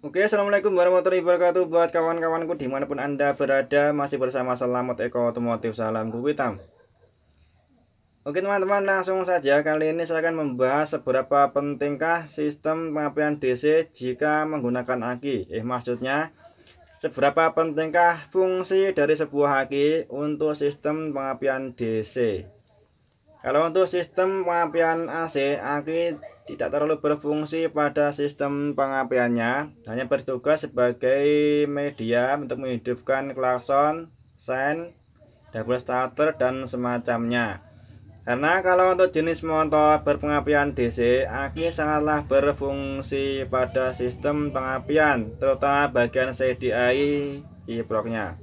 Oke, assalamualaikum warahmatullahi wabarakatuh buat kawan-kawanku dimanapun anda berada. Masih bersama Selamat Eko Otomotif, salam kuku hitam. Oke teman-teman, langsung saja kali ini saya akan membahas seberapa pentingkah sistem pengapian DC jika menggunakan aki. Maksudnya seberapa pentingkah fungsi dari sebuah aki untuk sistem pengapian DC. Kalau untuk sistem pengapian AC, aki tidak terlalu berfungsi pada sistem pengapiannya, hanya bertugas sebagai media untuk menghidupkan klakson, sen, double starter, dan semacamnya. Karena kalau untuk jenis motor berpengapian DC, aki sangatlah berfungsi pada sistem pengapian, terutama bagian CDI kiproknya.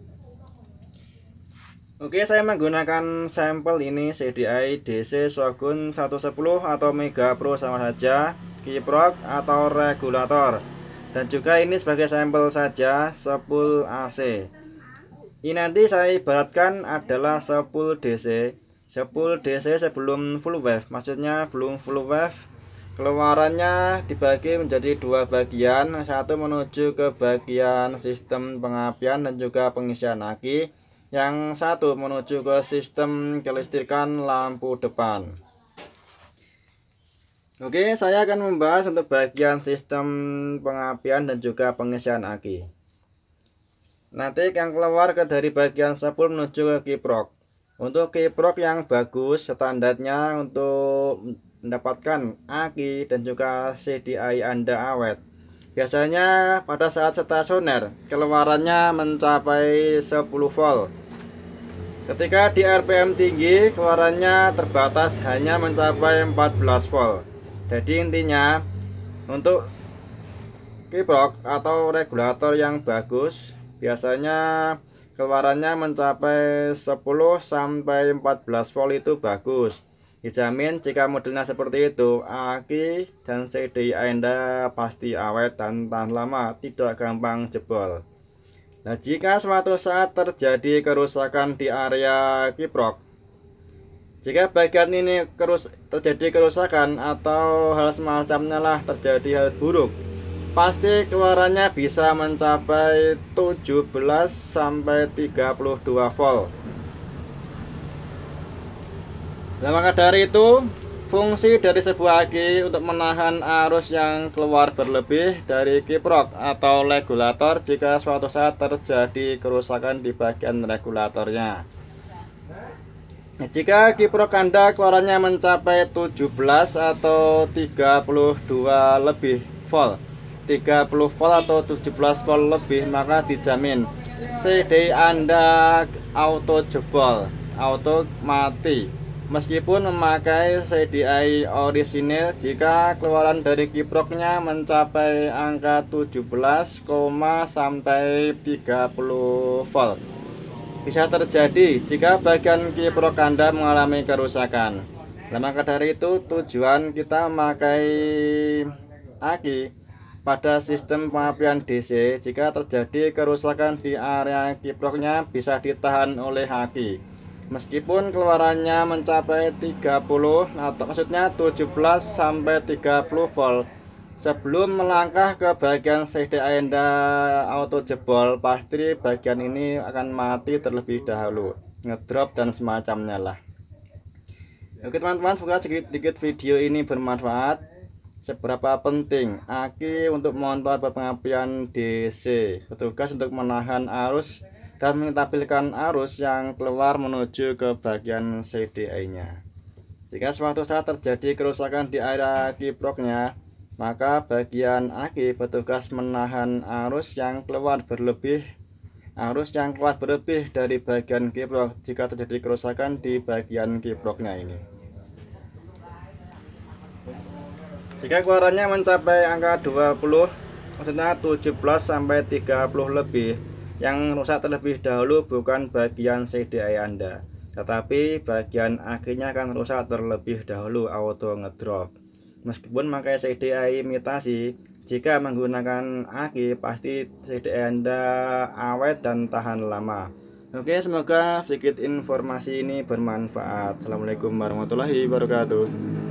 Oke, saya menggunakan sampel ini CDI DC Shogun 110 atau Mega Pro sama saja, kiprok atau regulator. Dan juga ini sebagai sampel saja spool AC. Ini nanti saya ibaratkan adalah spool DC. Spool DC sebelum full wave, maksudnya belum full wave. Keluarannya dibagi menjadi dua bagian, satu menuju ke bagian sistem pengapian dan juga pengisian aki, yang satu menuju ke sistem kelistrikan lampu depan. Oke, saya akan membahas untuk bagian sistem pengapian dan juga pengisian aki. Nanti yang keluar dari bagian spool menuju ke kiprok. Untuk kiprok yang bagus, standarnya untuk mendapatkan aki dan juga CDI Anda awet, biasanya pada saat stasioner keluarannya mencapai 10 volt. Ketika di RPM tinggi, keluarannya terbatas hanya mencapai 14 volt. Jadi intinya untuk kiprok atau regulator yang bagus, biasanya keluarannya mencapai 10 sampai 14 volt itu bagus. Dijamin jika modelnya seperti itu, aki dan CDI Anda pasti awet dan tahan lama, tidak gampang jebol. Nah, jika suatu saat terjadi kerusakan di area kiprok, jika bagian ini terjadi kerusakan atau hal semacamnya lah, terjadi hal buruk, pasti keluarannya bisa mencapai 17 sampai 32 volt. Nah, maka dari itu fungsi dari sebuah aki untuk menahan arus yang keluar berlebih dari kiprok atau regulator jika suatu saat terjadi kerusakan di bagian regulatornya. Nah, jika kiprok Anda keluarannya mencapai 17 atau 32 lebih volt, 30 volt atau 17 volt lebih, maka dijamin CDI Anda auto jebol, auto mati. Meskipun memakai CDI orisinil, jika keluaran dari kiproknya mencapai angka 17, sampai 30 volt, bisa terjadi jika bagian kiprok Anda mengalami kerusakan. Nah, maka dari itu tujuan kita memakai aki pada sistem pengapian DC, jika terjadi kerusakan di area kiproknya bisa ditahan oleh aki. Meskipun keluarannya mencapai 30 atau maksudnya 17 sampai 30 volt, sebelum melangkah ke bagian CDI Anda auto jebol, pasti bagian ini akan mati terlebih dahulu, ngedrop dan semacamnya lah. Oke teman-teman, semoga sedikit video ini bermanfaat. Seberapa penting aki untuk motor pengapian DC, bertugas untuk menahan arus dan menstabilkan arus yang keluar menuju ke bagian CDI-nya. Jika suatu saat terjadi kerusakan di area kiproknya, maka bagian aki bertugas menahan arus yang keluar berlebih dari bagian kiprok jika terjadi kerusakan di bagian kiproknya ini. Jika keluarannya mencapai angka 20, maksudnya 17 sampai 30 lebih, yang rusak terlebih dahulu bukan bagian CDI Anda, tetapi bagian akinya akan rusak terlebih dahulu, auto ngedrop. Meskipun pakai CDI imitasi, jika menggunakan aki pasti CDI Anda awet dan tahan lama. Oke, semoga sedikit informasi ini bermanfaat. Assalamualaikum warahmatullahi wabarakatuh.